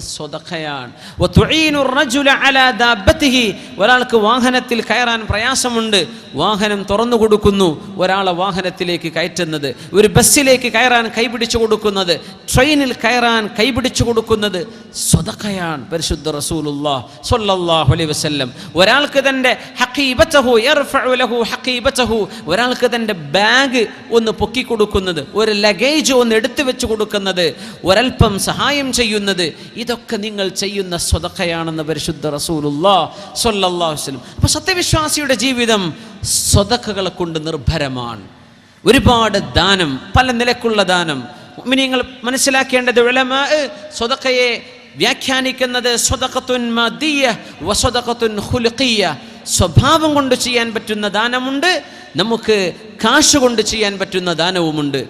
സ്വതഖയാണ്. ഒരാൾക്ക് വാഹനത്തിൽ കയറാൻ പ്രയാസമുണ്ട്, വാഹനം തുറന്നു കൊടുക്കുന്നു, ഒരാളെ വാഹനത്തിലേക്ക് കയറ്റുന്നത്, ഒരു ബസ്സിലേക്ക് കയറാൻ കൈപിടിച്ചു കൊടുക്കുന്നത്, ട്രെയിനിൽ കയറാൻ കൈപിടിച്ചു കൊടുക്കുന്നത് സ്വതഖയാണ്. പരിശുദ്ധ റസൂലുള്ളാഹി സ്വല്ലല്ലാഹു അലൈഹി വസല്ലം ഒരാൾക്ക് തൻ്റെ ഹഖീബതഹു യർഫഉ ലഹു ഹഖീബതഹു, ഒരാൾക്ക് തൻ്റെ ബാഗ് ഒന്ന് പൊക്കി കൊടുക്കുന്നത്, ഒരു ലഗേജ് ഒന്ന് എടുത്തു വെച്ച് കൊടുക്കുന്നത്, ഒരൽപ്പം സഹായം ചെയ്യുന്നത്, ഇതൊക്കെ നിങ്ങൾ ചെയ്യുന്ന സ്വതഖയാണെന്ന് പരിശുദ്ധ റസൂലുള്ളാഹി സ്വല്ലല്ലാഹു അലൈഹി വസല്ലം. അപ്പോൾ സത്യവിശ്വാസിയുടെ ജീവിതം സ്വതഖകളെ കൊണ്ട് നിർഭരമാണ്. ഒരുപാട് ദാനം, പല നിലക്കുള്ള ദാനം. മുഅ്മിനീങ്ങൾ മനസ്സിലാക്കേണ്ടത്, ഉലമാ സ്വതഖയെ വ്യാഖ്യാനിക്കുന്നത് സ്വതഖത്തുൻ മാദിയ്യ വ സ്വതഖത്തുൻ ഖുലുഖിയ്യ. സ്വഭാവം കൊണ്ട് ചെയ്യാൻ പറ്റുന്ന ദാനമുണ്ട്, നമുക്ക് കാശ് കൊണ്ട് ചെയ്യാൻ പറ്റുന്ന ദാനവുമുണ്ട്.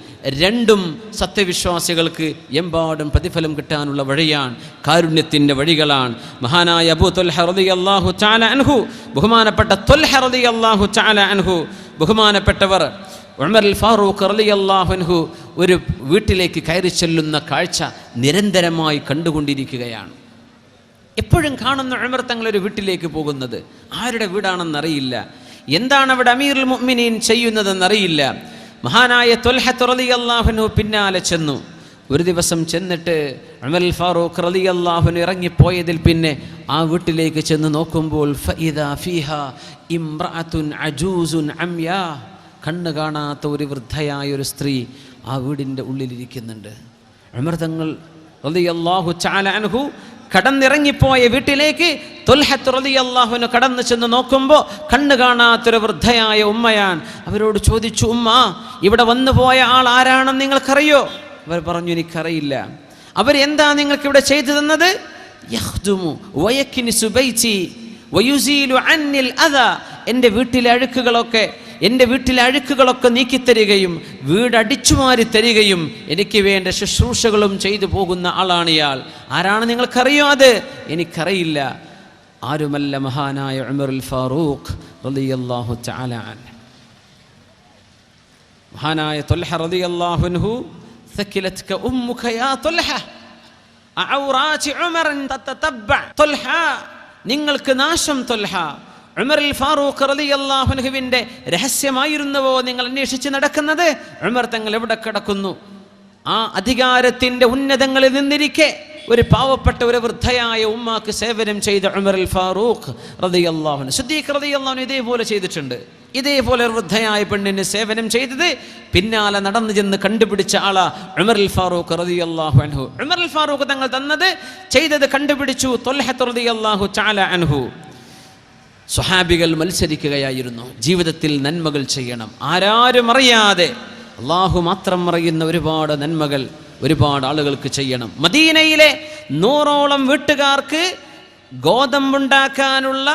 രണ്ടും സത്യവിശ്വാസികൾക്ക് എമ്പാടും പ്രതിഫലം കിട്ടാനുള്ള വഴിയാണ്, കാരുണ്യത്തിൻ്റെ വഴികളാണ്. മഹാനായ അബൂ തുൽഹ റളിയല്ലാഹു തആല അൻഹു, ബഹുമാനപ്പെട്ട തുൽഹ റളിയല്ലാഹു തആല അൻഹു, ബഹുമാനപ്പെട്ടവർ ഉമർ അൽ ഫാറൂഖ് റളിയല്ലാഹു അൻഹു ഒരു വീട്ടിലേക്ക് കയറി ചെല്ലുന്ന കാഴ്ച നിരന്തരമായി കണ്ടുകൊണ്ടിരിക്കുകയാണ്. എപ്പോഴും കാണുന്ന ഉമർ തങ്ങളൊരു വീട്ടിലേക്ക് പോകുന്നത്, ആരുടെ വീടാണെന്നറിയില്ല, എന്താണ് അവിടെ അമീറുൽ മുഅ്മിനീൻ ചെയ്യുന്നതെന്നറിയില്ല. മഹാനായ തുൽഹ റളിയല്ലാഹു അൻഹു പിന്നാലെ ചെന്നു. ഒരു ദിവസം ചെന്നിട്ട് ഉമർ അൽ ഫാറൂഖ് റളിയല്ലാഹു അൻഹു ഇറങ്ങിപ്പോയതിൽ പിന്നെ ആ വീട്ടിലേക്ക് ചെന്ന് നോക്കുമ്പോൾ ഫഇദാ ഫീഹാ ഇംറഅത്തുൻ അജൂസുൻ അംയാ, കണ്ണ് കാണാത്ത ഒരു വൃദ്ധയായ ഒരു സ്ത്രീ ആ വീടിൻ്റെ ഉള്ളിലിരിക്കുന്നുണ്ട്. ഉമർ തങ്ങൾ റളിയല്ലാഹു തആല അൻഹു കടന്നിറങ്ങിപ്പോയ വീട്ടിലേക്ക് തുൽഹ റളിയല്ലാഹു അൻഹു കടന്നു ചെന്ന് നോക്കുമ്പോൾ കണ്ണ് കാണാത്തൊരു വൃദ്ധയായ ഉമ്മയാണ്. അവരോട് ചോദിച്ചു, ഉമ്മ, ഇവിടെ വന്നു പോയ ആൾ ആരാണെന്ന് നിങ്ങൾക്കറിയോ? അവർ പറഞ്ഞു, എനിക്കറിയില്ല. അവരെന്താ നിങ്ങൾക്കിവിടെ ചെയ്തു തന്നത്? യഖ്ദുമു വയക്നിസു ബൈതി വയുസീലു അന്നിൽ അദാ, എൻ്റെ വീട്ടിലെ അഴുക്കുകളൊക്കെ നീക്കിത്തരികയും വീടടിച്ചു മാറി തരികയും എനിക്ക് വേണ്ട ശുശ്രൂഷകളും ചെയ്തു പോകുന്ന ആളാണ് ഇയാൾ. ആരാണ് നിങ്ങൾക്കറിയോ? അത് എനിക്കറിയില്ല. ആരുമല്ല, മഹാനായ ഉമർ അൽ ഫാറൂഖ് റളിയല്ലാഹു തആല അൻഹു. മഹാനായ തുൽഹ റളിയല്ലാഹു അൻഹു, സകിലത്ക ഉമ്മുക യാ തുൽഹ അഔറാതി ഉമറൻ തതതബ്ബ തുൽഹ, നിങ്ങൾക്ക് നാശം തുൽഹ. ഉമർ അൽ ഫാറൂഖ് റളിയല്ലാഹു അൻഹുവിൻ്റെ രഹസ്യമായിരുന്നുവോ നിങ്ങൾ അന്വേഷിച്ച് നടക്കുന്നത്? ഉമർ തങ്ങൾ എവിടെ കിടക്കുന്നു? ആ അധികാരത്തിൻ്റെ ഉന്നതങ്ങളിൽ നിന്നിരിക്കെ ഒരു പാവപ്പെട്ട ഒരു വൃദ്ധയായ ഉമ്മാക്ക് സേവനം ചെയ്ത ഉമർ അൽ ഫാറൂഖ് റളിയല്ലാഹു അൻഹു, സിദ്ദീഖ് റളിയല്ലാഹു അൻഹു ഇതേപോലെ ചെയ്തിട്ടുണ്ട്. ഇതേപോലെ ഒരു വൃദ്ധയായ പെണ്ണിന് സേവനം ചെയ്തത് പിന്നാലെ നടന്നു ചെന്ന് കണ്ടുപിടിച്ച ആളാ ഉമർ അൽ ഫാറൂഖ് റളിയല്ലാഹു അൻഹു. ഉമർ അൽ ഫാറൂഖ് തങ്ങൾ തന്നത് ചെയ്തത് കണ്ടുപിടിച്ചു തുൽഹ റളിയല്ലാഹു തആല അൻഹു. സ്വഹാബികൾ മത്സരിക്കുകയായിരുന്നു, ജീവിതത്തിൽ നന്മകൾ ചെയ്യണം. ആരാരും അറിയാതെ, അള്ളാഹു മാത്രം അറിയുന്ന ഒരുപാട് നന്മകൾ ഒരുപാട് ആളുകൾക്ക് ചെയ്യണം. മദീനയിലെ 100ഓളം വീട്ടുകാർക്ക് ഗോതമ്പുണ്ടാക്കാനുള്ള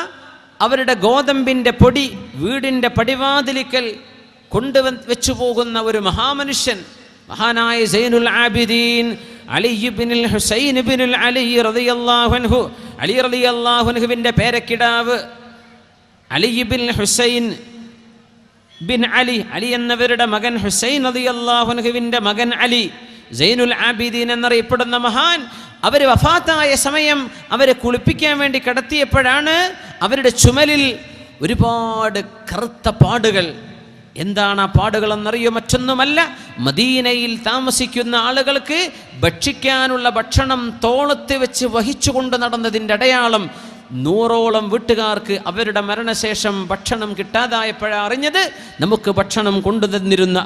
അവരുടെ ഗോതമ്പിൻ്റെ പൊടി വീടിൻ്റെ പടിവാതിലിക്കൽ കൊണ്ടുവച്ചു പോകുന്ന ഒരു മഹാമനുഷ്യൻ, മഹാനായ സൈനുൽ ആബിദീൻ അലി ഇബ്നുൽ ഹുസൈൻ ഇബ്നുൽ അലി റളിയല്ലാഹു അൻഹു, അലി റളിയല്ലാഹു അൻഹുവിൻ്റെ പേരക്കിടാവ് അലി ഇബ്നുൽ ഹുസൈൻ ബിൻ അലി, അലി എന്നവരുടെ മകൻ ഹുസൈൻ റളിയല്ലാഹു അൻഹുവിൻ്റെ മകൻ അലി, സൈനുൽ ആബിദീൻ എന്നറിയപ്പെടുന്ന മഹാൻ, അവർ വഫാത്തായ സമയം അവരെ കുളിപ്പിക്കാൻ വേണ്ടി കിടത്തിയപ്പോഴാണ് അവരുടെ ചുമലിൽ ഒരുപാട് കറുത്ത പാടുകൾ. എന്താണ് ആ പാടുകളെന്നറിയോ? മറ്റൊന്നുമല്ല, മദീനയിൽ താമസിക്കുന്ന ആളുകൾക്ക് ഭക്ഷിക്കാനുള്ള ഭക്ഷണം തോളത്ത് വെച്ച് വഹിച്ചുകൊണ്ട് നടന്നതിൻ്റെ അടയാളം. 100ഓളം വീട്ടുകാർക്ക് അവരുടെ മരണശേഷം ഭക്ഷണം കിട്ടാതായപ്പോഴാണ് അറിഞ്ഞത്. നമുക്ക് ഭക്ഷണം കൊണ്ടുതന്നിരുന്ന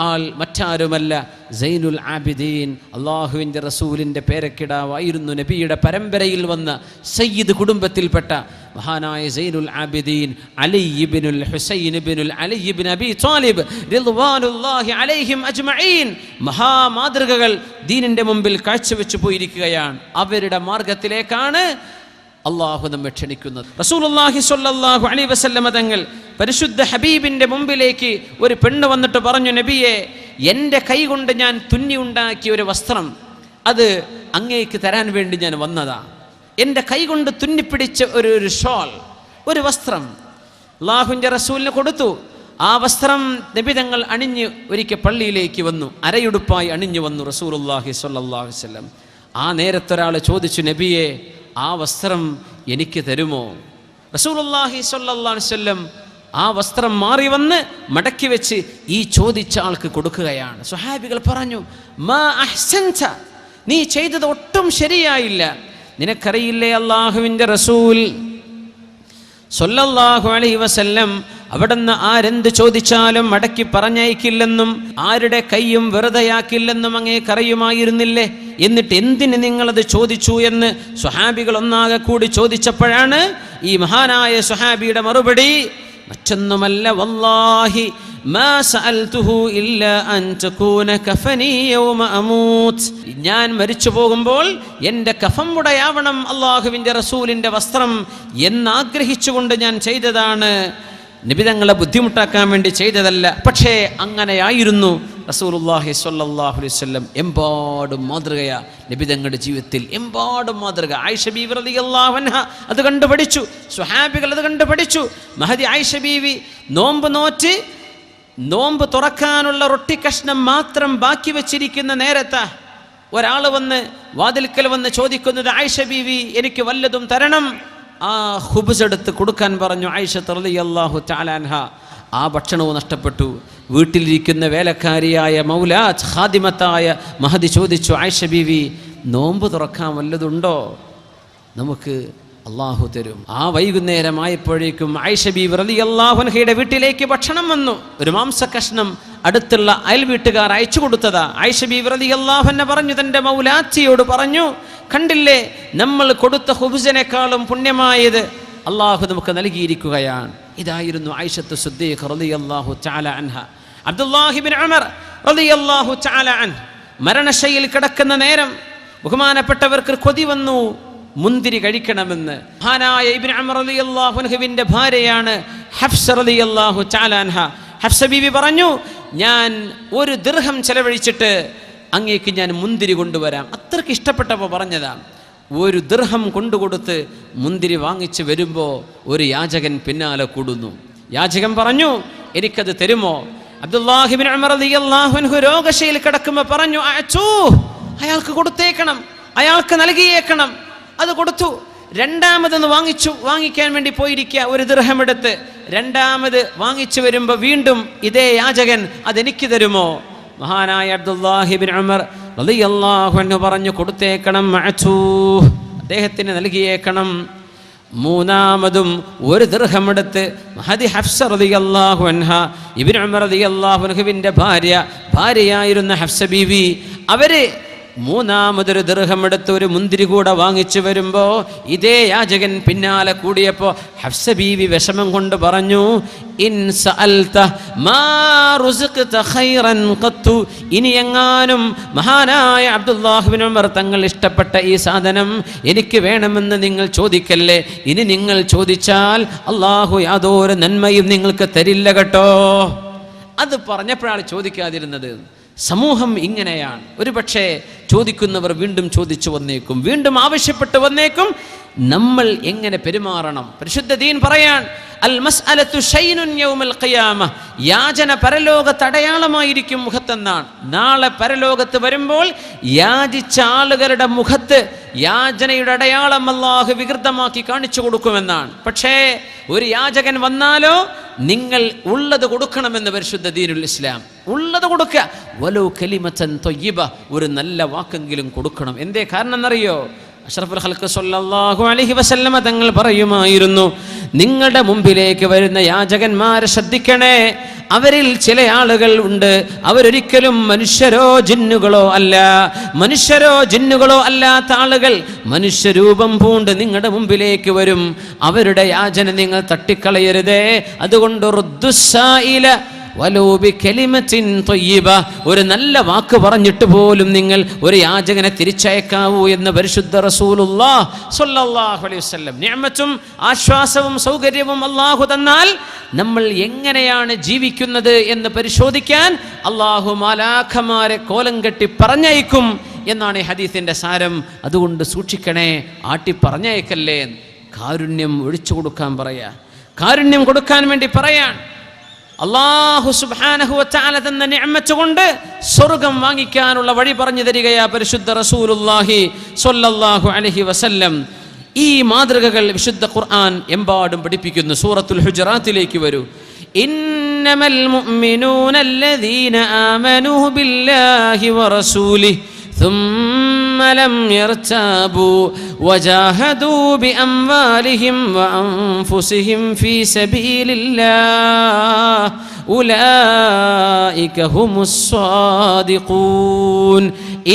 ആൾ മറ്റാരുമല്ല, സൈനുൽ ആബിദീൻ, അള്ളാഹുവിൻ്റെ റസൂലിൻ്റെ പേരക്കിടാവായിരുന്നു. നബിയുടെ പരമ്പരയിൽ വന്ന സയ്യിദ് കുടുംബത്തിൽപ്പെട്ട മഹാനായ സൈനുൽ ആബിദീൻ അലി ഇബ്നുൽ ഹുസൈൻ ഇബ്നുൽ അലി ഇബ്നു അബി ത്വാലിബ് റിദ്വാനുല്ലാഹി അലൈഹിം അജ്മഈൻ മഹാമാതൃകകൾ ദീനിൻ്റെ മുമ്പിൽ കാഴ്ചവെച്ചു പോയിരിക്കുകയാണ്. അവരുടെ മാർഗത്തിലേക്കാണ് അള്ളാഹു നമ്മെ ക്ഷണിക്കുന്നത്. റസൂലുള്ളാഹി സ്വല്ലല്ലാഹു അലൈഹി വസല്ലമ തങ്ങൾ പരിശുദ്ധ ഹബീബിൻ്റെ മുമ്പിലേക്ക് ഒരു പെണ്ണ് വന്നിട്ട് പറഞ്ഞു, നബിയെ, എൻ്റെ കൈ കൊണ്ട് ഞാൻ തുന്നി ഉണ്ടാക്കിയ ഒരു വസ്ത്രം, അത് അങ്ങേക്ക് തരാൻ വേണ്ടി ഞാൻ വന്നതാ. എൻ്റെ കൈ കൊണ്ട് തുന്നിപ്പിടിച്ച ഒരു ഷോൾ, ഒരു വസ്ത്രം അള്ളാഹുവിൻ്റെ റസൂലിന് കൊടുത്തു. ആ വസ്ത്രം നബി തങ്ങൾ അണിഞ്ഞ് ഒരിക്കൽ പള്ളിയിലേക്ക് വന്നു, അരയുടുപ്പായി അണിഞ്ഞു വന്നു റസൂലുള്ളാഹി സ്വല്ലല്ലാഹു അലൈഹി വസല്ലം. ആ നേരത്തൊരാൾ ചോദിച്ചു, നബിയെ, ആ വസ്ത്രം എനിക്ക് തരുമോ? റസൂലുള്ളാഹി സ്വല്ലല്ലാഹു അലൈഹി വസല്ലം ആ വസ്ത്രം മാറി വന്ന് മടക്കി വെച്ച് ഈ ചോദിച്ച ആൾക്ക് കൊടുക്കുകയാണ്. സ്വഹാബികൾ പറഞ്ഞു, മാ അഹ്സൻത, നീ ചെയ്തത് ഒട്ടും ശരിയായില്ല. നിനക്കറിയില്ലേ അല്ലാഹുവിൻ്റെ റസൂൽ സ്വല്ലല്ലാഹു അലൈഹി വസല്ലം അവിടുന്ന് ആരെന്ത് ചോദിച്ചാലും മടക്കി പറഞ്ഞയക്കില്ലെന്നും ആരുടെ കൈയും വെറുതെയാക്കില്ലെന്നും അങ്ങേക്കറിയുമായിരുന്നില്ലേ? എന്നിട്ട് എന്തിന് നിങ്ങളത് ചോദിച്ചു എന്ന് സ്വഹാബികൾ ഒന്നാകെ കൂടി ചോദിച്ചപ്പോഴാണ് ഈ മഹാനായ സ്വഹാബിയുടെ മറുപടി, മറ്റൊന്നുമല്ല, വല്ലാഹി മാ സഅൽതുഹു ഇല്ലാ അൻ തകൂന കഫനി യൗമ അമൂത്, ഞാൻ മരിച്ചു പോകുമ്പോൾ എൻ്റെ കഫം ഉടയാവണം അല്ലാഹുവിൻ്റെ റസൂലിൻ്റെ വസ്ത്രം എന്നാഗ്രഹിച്ചുകൊണ്ട് ഞാൻ ചെയ്തതാണ്. നബിതങ്ങളെ ബുദ്ധിമുട്ടാക്കാൻ വേണ്ടി ചെയ്തതല്ല. പക്ഷേ അങ്ങനെയായിരുന്നു. റസൂലുള്ളാഹി സ്വല്ലല്ലാഹു അലൈഹി വസല്ലം എമ്പാടും മാതൃകയാ. നബിതങ്ങളുടെ ജീവിതത്തിൽ എമ്പാടും മാതൃക. ആയിഷ ബീവി റളിയല്ലാഹു അൻഹ അത് കണ്ടു പഠിച്ചു, സ്വഹാബികൾ അത് കണ്ടു പഠിച്ചു. മഹദി ആയിഷ ബീവി നോമ്പ് നോറ്റ് നോമ്പ് തുറക്കാനുള്ള റൊട്ടി കഷ്ണം മാത്രം ബാക്കി വെച്ചിരിക്കുന്ന നേരത്താ ഒരാൾ വന്ന് വാതിൽക്കൽ വന്ന് ചോദിക്കുന്നത്, ആയിഷ ബീവി, എനിക്ക് വല്ലതും തരണം. ആ ഖുബ്സ് എടുത്ത് കൊടുക്കാൻ പറഞ്ഞു ആയിഷ റളിയല്ലാഹു തആല അൻഹ. ആ ഭക്ഷണവും നഷ്ടപ്പെട്ടു. വീട്ടിലിരിക്കുന്ന വേലക്കാരിയായ മൗലാത്ത് ഖാദിമത്തായ മഹദി ചോദിച്ചു, ആയിഷ ബീവി, നോമ്പ് തുറക്കാൻ വല്ലതുണ്ടോ? നമുക്ക് അള്ളാഹു തരും. ആ വൈകുന്നേരമായപ്പോഴേക്കും ആയിഷ ബീവി റളിയല്ലാഹു അൻഹയുടെ വീട്ടിലേക്ക് ഭക്ഷണം വന്നു. ഒരു മാംസ കഷ്ണം അടുത്തുള്ള അയൽ വീട്ടുകാർ അയച്ചു കൊടുത്തതാ. ആയിഷ ബീവി റളിയല്ലാഹു അൻഹ പറഞ്ഞു, തൻ്റെ മൗലാത്തിയോട് പറഞ്ഞു, കണ്ടില്ലേ, നമ്മൾ കൊടുത്ത ഖുബ്സിനേക്കാളും പുണ്യമായത് അള്ളാഹു നമുക്ക് നൽകിയിരിക്കുകയാണ്. ഇതായിരുന്നു ആയിഷത്തു സിദ്ദീഖ റളിയല്ലാഹു തആല അൻഹ. അബ്ദുല്ലാഹി ഇബ്നു ഉമർ റളിയല്ലാഹു തആല അൻഹു മരണശയ്യയിൽ കിടക്കുന്ന നേരം ബഹുമാനപ്പെട്ടവർക്ക് കൊതി വന്നു മുന്തിരി കഴിക്കണമെന്ന്. മഹാനായ ഇബ്നു ഉമർ റളിയല്ലാഹു അൻഹുവിൻ്റെ ഭാര്യയാണ് ഹഫ്സ റളിയല്ലാഹു തആല അൻഹ. ഹഫ്സ ബീവി പറഞ്ഞു, ഞാൻ ഒരു ദിർഹം ചെലവഴിച്ചിട്ട് അങ്ങേക്ക് ഞാൻ മുന്തിരി കൊണ്ടുവരാം. അത്രയ്ക്ക് ഇഷ്ടപ്പെട്ടപ്പോൾ പറഞ്ഞതാണ്. ഒരു ദിർഹം കൊണ്ടുകൊടുത്ത് മുന്തിരി വാങ്ങിച്ച് വരുമ്പോൾ ഒരു യാചകൻ പിന്നാലെ കൂടുന്നു. യാചകൻ പറഞ്ഞു, എനിക്കത് തരുമോ? അബ്ദുല്ലാഹി ഇബ്നു ഉമർ റളിയല്ലാഹു അൻഹു രോഗശയിൽ കിടക്കുമ്പോൾ പറഞ്ഞു, അയാൾക്ക് കൊടുത്തേക്കണം, അയാൾക്ക് നൽകിയേക്കണം. അത് കൊടുത്തു. രണ്ടാമതൊന്ന് വാങ്ങിക്കാൻ വേണ്ടി പോയിരിക്കുക. ഒരു ദിർഹം എടുത്ത് രണ്ടാമത് വാങ്ങിച്ചു വരുമ്പോൾ വീണ്ടും ഇതേ യാചകൻ, അതെനിക്ക് തരുമോ? മഹാനായ അബ്ദുല്ലാഹി ഇബ്നു ഉമർ റളിയല്ലാഹു അൻഹു പറഞ്ഞു, കൊടുത്തേക്കണം, അദ്ദേഹത്തിന് നൽകിയേക്കണം. മൂന്നാമതും ഒരു ദിർഹം എടുത്ത് മഹദി ഹഫ്സ റളിയല്ലാഹു അൻഹ, ഇബ്നു ഉമർ റളിയല്ലാഹു അൻഹുവിൻ്റെ ഭാര്യയായിരുന്ന ഹഫ്സ ബീവി, അവര് മൂന്നാമതൊരു ദിർഹം എടുത്ത് ഒരു മുന്തിരി കൂടെ വാങ്ങിച്ചു വരുമ്പോൾ ഇതേ യാചകൻ പിന്നാലെ കൂടിയപ്പോൾ ഹഫ്സ ബീവി വിഷമം കൊണ്ട് പറഞ്ഞു, ഇൻ സഅൽത മാ റുസ്ഖത ഖൈറൻ ഖത്തു, ഇനി എങ്ങാനും മഹാനായ അബ്ദുല്ലാഹി ഇബ്നു ഉമർ തങ്ങൾ ഇഷ്ടപ്പെട്ട ഈ സാധനം എനിക്ക് വേണമെന്ന് നിങ്ങൾ ചോദിക്കല്ലേ. ഇനി നിങ്ങൾ ചോദിച്ചാൽ അള്ളാഹു യാതൊരു നന്മയും നിങ്ങൾക്ക് തരില്ല കേട്ടോ. അത് പറഞ്ഞപ്പോഴാണ് ചോദിക്കാതിരുന്നത്. സമൂഹം ഇങ്ങനെയാണ്. ഒരു പക്ഷേ ചോദിക്കുന്നവർ വീണ്ടും ചോദിച്ചു വന്നേക്കും, വീണ്ടും ആവശ്യപ്പെട്ട് വന്നേക്കും. നമ്മൾ എങ്ങനെ പെരുമാറണം? പരിശുദ്ധ ദീൻ പറയാൻ, അൽ മസ്അലത്തു ശൈനുൻ യൗമൽ ഖിയാമ, യാചന പരലോകത്ത് അടയാളമായിരിക്കും മുഖത്തെന്നാണ്. നാളെ പരലോകത്ത് വരുമ്പോൾ യാചിച്ച ആളുകളുടെ മുഖത്ത് യാചനയുടെ അടയാളം അല്ലാഹു വികൃതമാക്കി കാണിച്ചു കൊടുക്കുമെന്നാണ്. പക്ഷേ ഒരു യാചകൻ വന്നാലോ നിങ്ങൾ ഉള്ളത് കൊടുക്കണമെന്ന് പരിശുദ്ധ ദീനുൽ ഇസ്ലാം. ഉള്ളത് കൊടുക്കുക. വലൗ കലിമതൻ ത്വയ്യിബ, ഒരു നല്ല വാക്കെങ്കിലും കൊടുക്കണം. എന്തേ കാരണം എന്നറിയോ? അഷ്റഫുൽ ഖൽഖ് സ്വല്ലല്ലാഹു അലൈഹി വസല്ലമ തങ്ങൾ പറയുമായിരുന്നു, നിങ്ങളുടെ മുമ്പിലേക്ക് വരുന്ന യാചകന്മാരെ ശ്രദ്ധിക്കണേ. അവരിൽ ചില ആളുകൾ ഉണ്ട്, അവരൊരിക്കലും മനുഷ്യരോ ജിന്നുകളോ അല്ലാത്ത ആളുകൾ മനുഷ്യരൂപം പൂണ്ട് നിങ്ങളുടെ മുമ്പിലേക്ക് വരും. അവരുടെ യാചന നിങ്ങൾ തട്ടിക്കളയരുതേ. അതുകൊണ്ട് റുദ്ദുസ്സായില വലൗ ബികലിമത്തിൻ ത്വയ്യിബ, ഒരു നല്ല വാക്ക് പറഞ്ഞിട്ട് പോലും നിങ്ങൾ ഒരു യാചകനെ തിരിച്ചയക്കാവൂ എന്ന് പരിശുദ്ധ റസൂലുള്ളാഹി സ്വല്ലല്ലാഹു അലൈഹി വസല്ലം. നിഅമത്തും ആശ്വാസവും സൗകര്യവും അല്ലാഹു തന്നാൽ നമ്മൾ എങ്ങനെയാണ് ജീവിക്കുന്നത് എന്ന് പരിശോധിക്കാൻ അല്ലാഹു മലാഖമാരെ കോലം കെട്ടി പറഞ്ഞയക്കും എന്നാണ് ഈ ഹദീസിന്റെ സാരം. അതുകൊണ്ട് സൂക്ഷിക്കണേ, ആട്ടി പറഞ്ഞയക്കല്ലേ. കാരുണ്യം ഒഴിച്ചു കൊടുക്കാൻ പറയാ, കാരുണ്യം കൊടുക്കാൻ വേണ്ടി പറയാൻ. അല്ലാഹു സുബ്ഹാനഹു വ തആല തന്ന നിഅമത്ത് കൊണ്ട് സ്വർഗ്ഗം വാങ്ങിക്കാനുള്ള വഴി പറഞ്ഞു തരികയാ പരിശുദ്ധ റസൂലുള്ളാഹി സ്വല്ലല്ലാഹു അലൈഹി വസല്ലം. ഈ മാതൃകകൾ വിശുദ്ധ ഖുർആൻ എമ്പാടും പഠിപ്പിക്കുന്നു. സൂറത്തുൽ ഹുജറാത്തിലേക്ക് വരൂ. ഇന്നമൽ മുഅ്മിനൂന അല്ലദീന ആമനൂ ബില്ലാഹി വറസൂലിഹി ثم لم يرتابوا وجاهدوا بأموالهم وأنفسهم في سبيل الله أولئك هم الصادقون.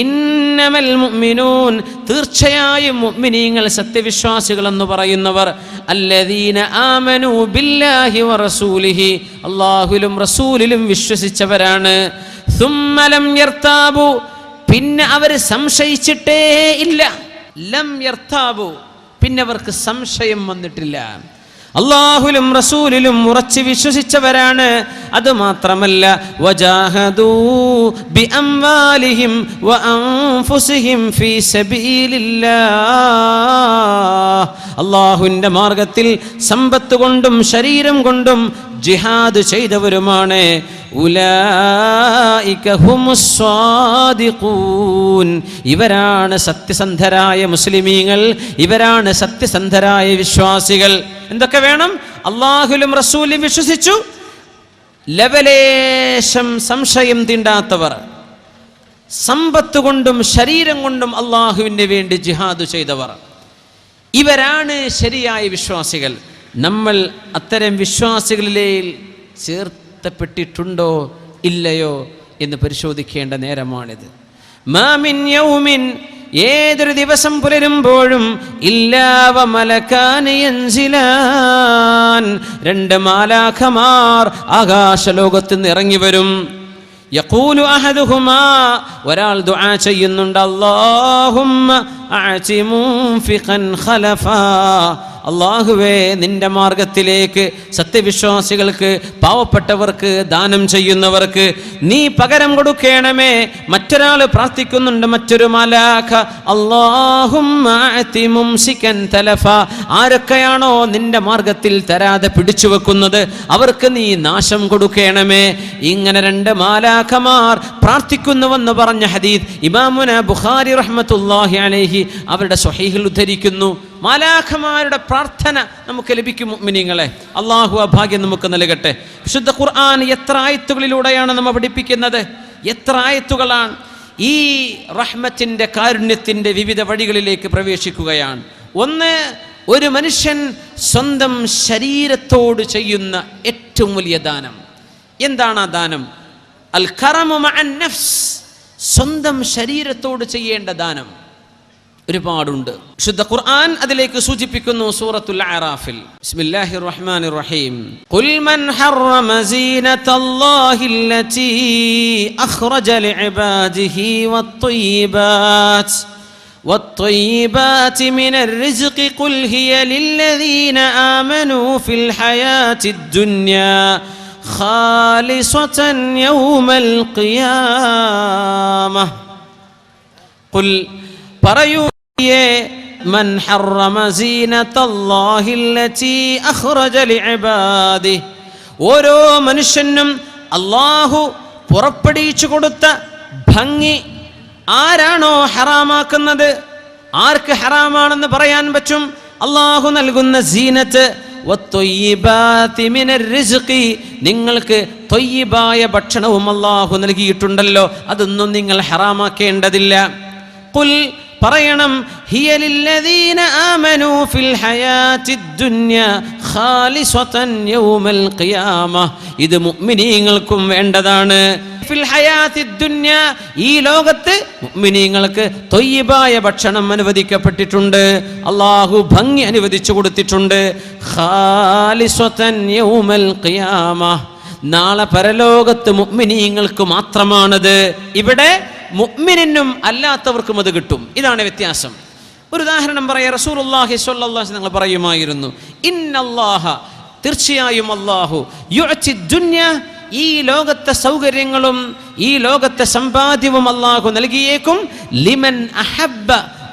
ഇന്നമൽ മുഅ്മിനൂൻ തീർച്ചയായും മുഅ്മിനീങ്ങൾ സത്യവിശ്വാസികൾ എന്ന് പറയുന്നവർ അല്ലദീന ആമനൂ ബില്ലാഹി വറസൂലിഹി അല്ലാഹുവിലും റസൂലിലും വിശ്വസിച്ചവരാണ്. ثم لم يرتابوا പിന്നെ അവർ സംശയിച്ചിട്ടേ ഇല്ല. ലം യർതാബു പിന്നെ അവർക്ക് സംശയം വന്നിട്ടില്ല. അല്ലാഹുവിലും റസൂലിലും ഉറച്ചു വിശ്വസിച്ചവരാണ്. അതുമാത്രമല്ല വജാഹദൂ ബിഅംവാലിഹിം വഅൻഫുസിഹിം ഫീ സബീലില്ലാഹ് അല്ലാഹുവിൻ്റെ മാർഗത്തിൽ സമ്പത്ത് കൊണ്ടും ശരീരം കൊണ്ടും ജിഹാദ് ചെയ്തവരുമാണ്. ഉലൈക ഹുമുസ് സ്വാദിഖൂൻ ഇവരാണ് സത്യസന്ധരായ മുസ്ലിമീങ്ങൾ, ഇവരാണ് സത്യസന്ധരായ വിശ്വാസികൾ. എന്തൊക്കെ വേണം? അല്ലാഹുവിലും റസൂലിലും വിശ്വസിച്ചു, ലവലേശം സംശയം തീണ്ടാത്തവർ, സമ്പത്ത് കൊണ്ടും ശരീരം കൊണ്ടും അല്ലാഹുവിന് വേണ്ടി ജിഹാദ് ചെയ്തവർ, ഇവരാണ് ശരിയായ വിശ്വാസികൾ. നമ്മൾ അത്തരം വിശ്വാസികളിലേക്ക് ചേർത്തപ്പെട്ടിട്ടുണ്ടോ ഇല്ലയോ എന്ന് പരിശോധിക്കേണ്ട നേരമാണിത്. മാ മിൻ യൗമിൻ ഏതൊരു ദിവസം പുലരുമ്പോഴും ഇല്ലാ വ മലകാനി യൻസിലാൻ രണ്ട് മാലാഖമാർ ആകാശലോകത്ത് നിന്ന് ഇറങ്ങി വരും. യഖൂലു അഹദുഹുമാ ഒരാൾ ദുആ ചെയ്യുന്നുണ്ട്, അല്ലാഹുമ്മ അഅതി മുൻഫിഖൻ ഖലഫാ അല്ലാഹുവേ നിന്റെ മാർഗത്തിലേക്ക് സത്യവിശ്വാസികൾക്ക്, പാവപ്പെട്ടവർക്ക്, ദാനം ചെയ്യുന്നവർക്ക് നീ പകരം കൊടുക്കണമേ. മറ്റൊരാൾ പ്രാർത്ഥിക്കുന്നുണ്ട്, മറ്റൊരു മലാഖ, അല്ലാഹുമ്മ അഅതി മുംസികൻ തലഫ ആരൊക്കെയാണോ നിന്റെ മാർഗത്തിൽ തരാതെ പിടിച്ചു വെക്കുന്നത് അവർക്ക് നീ നാശം കൊടുക്കണമേ. ഇങ്ങനെ രണ്ട് മാലാഖമാർ പ്രാർത്ഥിക്കുന്നുവെന്ന് പറഞ്ഞ ഹദീസ് ഇമാമുന ബുഖാരി റഹ്മത്തുള്ളാഹി അലൈഹി അവരുടെ സ്വഹീഹിൽ ഉദ്ധരിക്കുന്നു. മാലാഖമാരുടെ പ്രാർത്ഥന നമുക്ക് ലഭിക്കും മുഅ്മിനീങ്ങളെ. അല്ലാഹു ആ ഭാഗ്യം നമുക്ക് നൽകട്ടെ. വിശുദ്ധ ഖുർആൻ എത്ര ആയത്തുകളിലൂടെയാണ് നമ്മെ പഠിപ്പിക്കുന്നത്, എത്ര ആയത്തുകളാണ്. ഈ റഹ്മത്തിന്റെ കാരുണ്യത്തിന്റെ വിവിധ വഴികളിലേക്ക് പ്രവേശിക്കുകയാണ്. ഒന്ന്, ഒരു മനുഷ്യൻ സ്വന്തം ശരീരത്തോട് ചെയ്യുന്ന ഏറ്റവും വലിയ ദാനം. എന്താണ് ആ ദാനം? അൽ കറമു മഅൻ നഫ്സ്, സ്വന്തം ശരീരത്തോട് ചെയ്യേണ്ട ദാനം ഒരുപാടുണ്ട്. വിശുദ്ധ ഖുർആൻ അതിലേക്ക് സൂചിപ്പിക്കുന്നു. സൂറത്തുൽ അറാഫിൽ ബിസ്മില്ലാഹിർ റഹ്മാനിർ റഹീം ഖുൽ മൻ ഹറമ സീനത്തല്ലാഹില്ലതീ അഖ്റജ ലിഇബാദിഹി വത്ത്വയ്യിബാതി മിനർ റിസ്ഖി ഖുൽ ഹിയ ലില്ലദീന ആമനൂ ഫിൽ ഹയാത്തിദ് ദുനിയാ ഖാലിസതൻ യൗമൽ ഖിയാമഹ്. ഖുൽ പറയൂ, മൻ ഹറമ സീനത്തല്ലാഹില്ലതീ അഖ്റജ ലിഇബാദിഹി ഓരോ മനുഷ്യനും അല്ലാഹു പുറപ്പെടുവിച്ചു കൊടുത്ത ഭംഗി ആരാണോ ഹറാമാക്കുന്നത്, ആർക്ക് ഹറാമാണെന്ന് പറയാൻ പറ്റും? അല്ലാഹു നൽകുന്ന സീനത്ത്. വത്ത്വയ്യിബാതി മിനർ റിസ്ഖി നിങ്ങൾക്ക് ത്വയ്യിബായ ഭക്ഷണവും അല്ലാഹു നൽകിയിട്ടുണ്ടല്ലോ, അതൊന്നും നിങ്ങൾ ഹറാമാക്കേണ്ടതില്ല. ഖുൽ പറയണം, ഹിയ ലില്ലദീന ആമനൂ ഫിൽ ഹയാത്തിദ് ദുനിയ ഖാലിസതൻ യൗമൽ ഖിയാമഹ് ഇത് മുഅ്മിനീങ്ങൾക്കും വേണ്ടതാണ്. ഫിൽ ഹയാത്തിദ് ദുനിയ ഈ ലോകത്ത് മുഅ്മിനീങ്ങൾക്ക് ത്വയ്യിബായ ഭക്ഷണം അനുവദിക്കപ്പെട്ടിട്ടുണ്ട്, അല്ലാഹു ഭംഗി അനുവദിച്ചു കൊടുത്തിട്ടുണ്ട്. ഖാലിസതൻ യൗമൽ ഖിയാമഹ് നാളെ പരലോകത്ത് മുഅ്മിനീങ്ങൾക്ക് മാത്രമാണത്. ഇവിടെ മുഅ്മിനിനും അല്ലാത്തവർക്കും അത് കിട്ടും. ഇതാണ് വ്യത്യാസം. ഒരു ഉദാഹരണം പറയാം. റസൂലുള്ളാഹി സ്വല്ലല്ലാഹു അലൈഹി വസല്ലം പറയുമായിരുന്നു, ഇന്നല്ലാഹ തീർച്ചയായും അല്ലാഹു യുഅതി ദുനിയ ഈ ലോകത്തെ സൗകര്യങ്ങളും ഈ ലോകത്തെ സമ്പാദ്യവും അല്ലാഹു നൽകിയേക്കും ലിമൻ അഹബ്ബ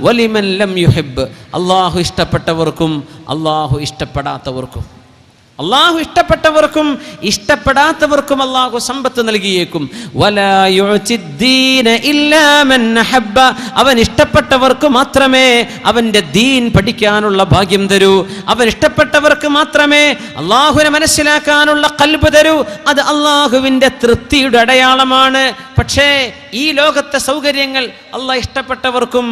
വലിമൻ ലം യുഹിബ്ബ് അല്ലാഹു ഇഷ്ടപ്പെട്ടവർക്കും അല്ലാഹു ഇഷ്ടപ്പെടാത്തവർക്കും. അള്ളാഹു ഇഷ്ടപ്പെട്ടവർക്കും ഇഷ്ടപ്പെടാത്തവർക്കും അള്ളാഹു സമ്പത്ത് നൽകിയേക്കും. അവൻ ഇഷ്ടപ്പെട്ടവർക്ക് മാത്രമേ അവന്റെ ദീൻ പഠിക്കാനുള്ള ഭാഗ്യം തരൂ. അവൻ ഇഷ്ടപ്പെട്ടവർക്ക് മാത്രമേ അള്ളാഹുവിനെ മനസ്സിലാക്കാനുള്ള ഖൽബ് തരൂ. അത് അള്ളാഹുവിന്റെ തൃപ്തിയുടെ അടയാളമാണ്. പക്ഷേ ഈ ലോകത്തെ സൗകര്യങ്ങൾ അള്ളാഹ് ഇഷ്ടപ്പെട്ടവർക്കും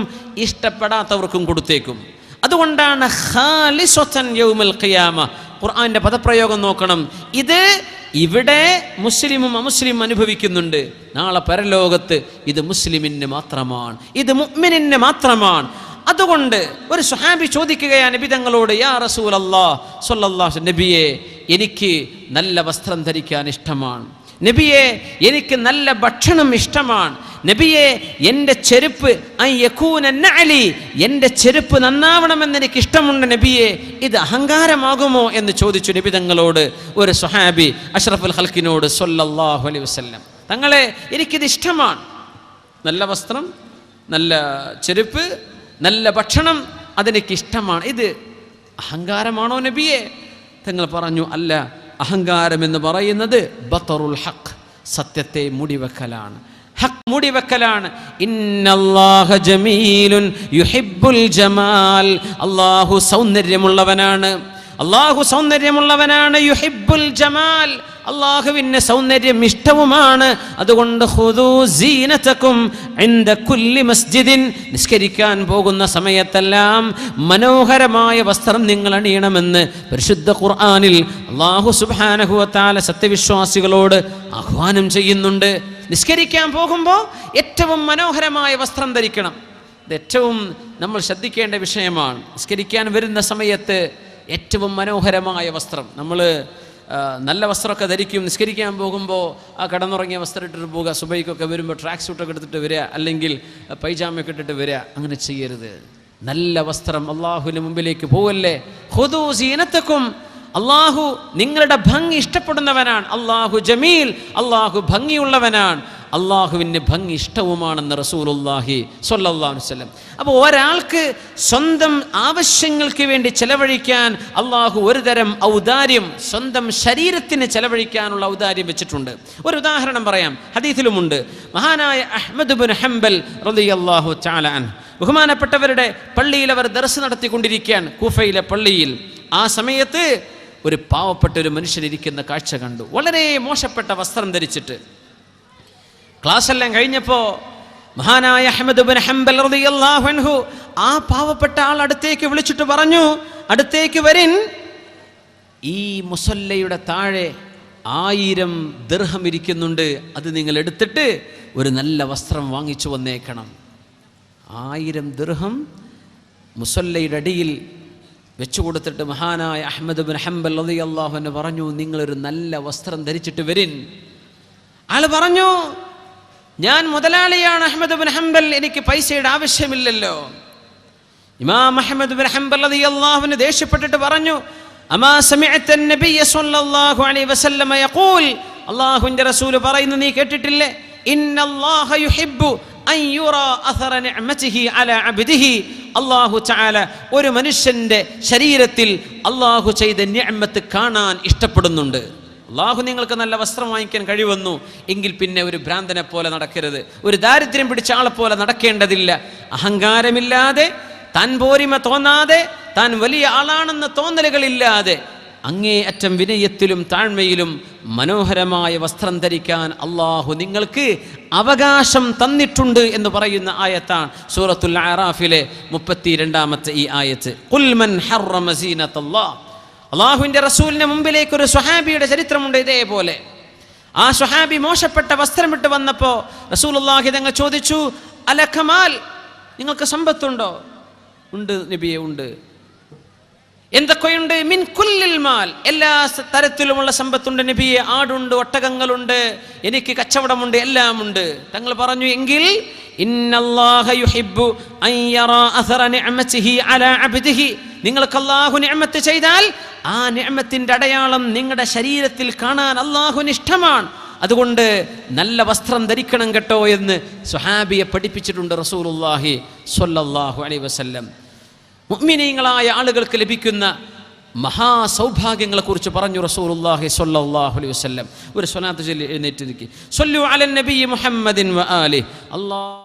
ഇഷ്ടപ്പെടാത്തവർക്കും കൊടുത്തേക്കും. അതുകൊണ്ടാണ് ഖാലിസത്തൻ യൗമൽ ഖിയാമ. ഖുർആന്റെ പദപ്രയോഗം നോക്കണം. ഇത് ഇവിടെ മുസ്ലിമും അമുസ്ലിം അനുഭവിക്കുന്നുണ്ട്. നാളെ പരലോകത്ത് ഇത് മുസ്ലിമിന് മാത്രമാണ്, ഇത് മുഅ്മിനിന് മാത്രമാണ്. അതുകൊണ്ട് ഒരു സ്വഹാബി ചോദിക്കുകയാണ് നബി തങ്ങളോട്, യാ റസൂലല്ലാഹ് സ്വല്ലല്ലാഹു അലൈഹി വസല്ലം, നബിയെ എനിക്ക് നല്ല വസ്ത്രം ധരിക്കാൻ ഇഷ്ടമാണ്, നബിയെ എനിക്ക് നല്ല ഭക്ഷണം ഇഷ്ടമാണ്, നബിയെ എൻ്റെ ചെരുപ്പ് എൻ്റെ ചെരുപ്പ് നന്നാവണമെന്ന് എനിക്ക് ഇഷ്ടമുണ്ട് നബിയെ, ഇത് അഹങ്കാരമാകുമോ എന്ന് ചോദിച്ചു നബി തങ്ങളോട് ഒരു സ്വഹാബി അഷ്റഫുൽ ഖൽഖിനോട് സ്വല്ലല്ലാഹു അലൈഹി വസല്ലം. തങ്ങളെ എനിക്കിത് ഇഷ്ടമാണ്, നല്ല വസ്ത്രം, നല്ല ചെരുപ്പ്, നല്ല ഭക്ഷണം, അതെനിക്ക് ഇഷ്ടമാണ്, ഇത് അഹങ്കാരമാണോ നബിയെ? തങ്ങൾ പറഞ്ഞു, അല്ല, അഹങ്കാരം എന്ന് പറയുന്നത് ബതറുൽ ഹഖ്, സത്യത്തെ മൂടിവെക്കലാണ്, ഹഖ് മൂടിവെക്കലാണ്. ഇന്നല്ലാഹ ജമീലുൻ യുഹിബ്ബുൽ ജമാൽ. അല്ലാഹു സൗന്ദര്യമുള്ളവനാണ്, അല്ലാഹു സൗന്ദര്യമുള്ളവനാണ്. യുഹിബ്ബുൽ ജമാൽ, അല്ലാഹുവിന് സൗന്ദര്യം ഇഷ്ടവുമാണ്. അതുകൊണ്ട് ഖുദൂ സീനതകും ഇൻദ കുല്ലി മസ്ജിദിൻ, നിസ്കരിക്കാൻ പോകുന്ന സമയത്തെല്ലാം മനോഹരമായ വസ്ത്രം നിങ്ങൾ അണിയണമെന്ന് പരിശുദ്ധ ഖുർആനിൽ അല്ലാഹു സുബ്ഹാനഹു വ തആല സത്യവിശ്വാസികളോട് ആഹ്വാനം ചെയ്യുന്നുണ്ട്. നിസ്കരിക്കാൻ പോകുമ്പോൾ ഏറ്റവും മനോഹരമായ വസ്ത്രം ധരിക്കണം. ഇത് ഏറ്റവും നമ്മൾ ശ്രദ്ധിക്കേണ്ട വിഷയമാണ്. നിസ്കരിക്കാൻ വരുന്ന സമയത്ത് ഏറ്റവും മനോഹരമായ വസ്ത്രം, നമ്മൾ നല്ല വസ്ത്രമൊക്കെ ധരിക്കും. നിസ്കരിക്കാൻ പോകുമ്പോൾ ആ കടന്നുറങ്ങിയ വസ്ത്രം ഇട്ടിട്ട് പോവുക, സുബൈക്കൊക്കെ വരുമ്പോൾ ട്രാക്ക് സൂട്ടൊക്കെ എടുത്തിട്ട് വരിക, അല്ലെങ്കിൽ പൈജാമയൊക്കെ ഇട്ടിട്ട് വരിക. അങ്ങനെ ചെയ്യരുത്. നല്ല വസ്ത്രം, അള്ളാഹുവിന് മുമ്പിലേക്ക് പോവല്ലേ. ഖുദൂ സീനതകും, അള്ളാഹു നിങ്ങളുടെ ഭംഗി ഇഷ്ടപ്പെടുന്നവനാണ്. അള്ളാഹു ജമീൽ, അള്ളാഹു ഭംഗിയുള്ളവനാണ്. അള്ളാഹുവിന് ഭംഗി ഇഷ്ടവുമാണെന്ന് റസൂലുള്ളാഹി സ്വല്ലല്ലാഹു അലൈഹി വസല്ലം. അപ്പോൾ ഒരാൾക്ക് സ്വന്തം ആവശ്യങ്ങൾക്ക് വേണ്ടി ചെലവഴിക്കാൻ അള്ളാഹു ഒരു തരം ഔദാര്യം സ്വന്തം ശരീരത്തിന് ചെലവഴിക്കാനുള്ള ഔദാര്യം വെച്ചിട്ടുണ്ട്. ഒരു ഉദാഹരണം പറയാം, ഹദീസിലുമുണ്ട്. മഹാനായ അഹ്മദ് ഇബ്നു ഹംബൽ റളിയല്ലാഹു തആല അൻഹു, ബഹുമാനപ്പെട്ടവരുടെ പള്ളിയിൽ അവർ ദർസ് നടത്തിക്കൊണ്ടിരിക്കുകയാണ്, കൂഫയിലെ പള്ളിയിൽ. ആ സമയത്ത് ഒരു പാവപ്പെട്ട ഒരു മനുഷ്യനിരിക്കുന്ന കാഴ്ച കണ്ടു, വളരെ മോശപ്പെട്ട വസ്ത്രം ധരിച്ചിട്ട്. ക്ലാസ് എല്ലാം കഴിഞ്ഞപ്പോൾ മഹാനായ അഹ്മദ് ഇബ്നു ഹംബൽ റളിയല്ലാഹു അൻഹു ആ പാവപ്പെട്ട ആൾ അടുത്തേക്ക് വിളിച്ചിട്ട് പറഞ്ഞു, അടുത്തേക്ക് വരിൻ, ഈ മുസല്ലയുടെ താഴെ 1000 ദിർഹം ഇരിക്കുന്നുണ്ട്, അത് നിങ്ങൾ എടുത്തിട്ട് ഒരു നല്ല വസ്ത്രം വാങ്ങിച്ചു വന്നേക്കണം. 1000 ദിർഹം മുസല്ലയുടെ അടിയിൽ വെച്ചു കൊടുത്തിട്ട് മഹാനായ അഹ്മദ് ഇബ്നു ഹംബൽ റളിയല്ലാഹു അൻഹു പറഞ്ഞു, നിങ്ങളൊരു നല്ല വസ്ത്രം ധരിച്ചിട്ട് വരിൻ. ആള് പറഞ്ഞു, ഞാൻ മുതലാളിയാണ് അഹ്മദ് ഇബ്നു ഹംബൽ, എനിക്ക് പൈസയുടെ ആവശ്യമില്ലല്ലോ. ഇമാം അഹ്മദ് ഇബ്നു ഹംബൽ റളിയല്ലാഹു അൻഹു ദേഷ്യപ്പെട്ടിട്ട് പറഞ്ഞു, അമാ സമിഅത നബിയ സ്വല്ലല്ലാഹു അലൈഹി വസല്ലം യഖൂൽ, അല്ലാഹുവിന്റെ റസൂൽ പറയുന്നു നീ കേട്ടിട്ടില്ലേ, ഇന്നല്ലാഹ യുഹിബ്ബു അൻ യുറാ അഥറ നിഅമതിഹി അലാ അബ്ദിഹി. അല്ലാഹു തആല ഒരു മനുഷ്യന്റെ ശരീരത്തിൽ അല്ലാഹു ചെയ്ത നിഅമത്ത് കാണാൻ ഇഷ്ടപ്പെടുന്നുണ്ട്. അള്ളാഹു നിങ്ങൾക്ക് നല്ല വസ്ത്രം വാങ്ങിക്കാൻ കഴിവന്നു എങ്കിൽ പിന്നെ ഒരു ഭ്രാന്തനെ പോലെ നടക്കരുത്, ഒരു ദാരിദ്ര്യം പിടിച്ച ആളെ പോലെ നടക്കേണ്ടതില്ല. അഹങ്കാരമില്ലാതെ, താൻ പോരിമ തോന്നാതെ, താൻ വലിയ ആളാണെന്ന തോന്നലുകളില്ലാതെ, അങ്ങേയറ്റം വിനയത്തിലും താഴ്മയിലും മനോഹരമായ വസ്ത്രം ധരിക്കാൻ അള്ളാഹു നിങ്ങൾക്ക് അവകാശം തന്നിട്ടുണ്ട് എന്ന് പറയുന്ന ആയത്താണ് സൂറത്തുൽ അറാഫിലെ 32-ാമത്തെ ഈ ആയത്ത്. ഖുൽ മൻ ഹറമ സീനത്തല്ലാഹ്. അള്ളാഹുവിൻ്റെ റസൂലിന് മുമ്പിലേക്ക് ഒരു സ്വഹാബിയുടെ ചരിത്രമുണ്ട് ഇതേപോലെ. ആ സ്വഹാബി മോശപ്പെട്ട വസ്ത്രമിട്ട് വന്നപ്പോൾ റസൂലുള്ളാഹി തങ്ങൾ ചോദിച്ചു, അലകമാൽ, നിങ്ങൾക്ക് സമ്പത്തുണ്ടോ? ഉണ്ട് നബിയെ, ഉണ്ട്. എന്തൊക്കെയുണ്ട്? മിൻ കുല്ലിൽ മാൽ, എല്ലാ തരത്തിലുമുള്ള സമ്പത്തുണ്ട് നബിയെ, ആടുണ്ട്, ഒട്ടകങ്ങളുണ്ട്, എനിക്ക് കച്ചവടമുണ്ട്, എല്ലാം ഉണ്ട്. തങ്ങൾ പറഞ്ഞു, എങ്കിൽ ഇന്നല്ലാഹ യുഹിബ്ബു അൻ യറാ അഥറ നിഅമതിഹി അലാ അബ്ദിഹി, നിങ്ങൾക്ക് അല്ലാഹു നിഅമത്ത് ചെയ്താൽ ആ നിഅമത്തിന്റെ അടയാളം നിങ്ങളുടെ ശരീരത്തിൽ കാണാൻ അല്ലാഹുവിന് ഇഷ്ടമാണ്. അതുകൊണ്ട് നല്ല വസ്ത്രം ധരിക്കണം കേട്ടോ എന്ന് സ്വഹാബിയെ പഠിപ്പിച്ചിട്ടുണ്ട് റസൂലുള്ളാഹി സ്വല്ലല്ലാഹു അലൈഹി വസല്ലം. മുഅ്മിനീങ്ങളായ ആളുകൾക്ക് ലഭിക്കുന്ന മഹാസൗഭാഗ്യങ്ങളെക്കുറിച്ച് പറഞ്ഞു റസൂലുള്ളാഹി സ്വല്ലല്ലാഹു അലൈഹി വസല്ലം. ഒരു സ്വലാത്ത് ചൊല്ലി എഴുന്നേറ്റ് നിൽക്കി. സ്വല്ലു അലൻ നബി മുഹമ്മദിൻ വ ആലിഹി. അല്ലാഹ്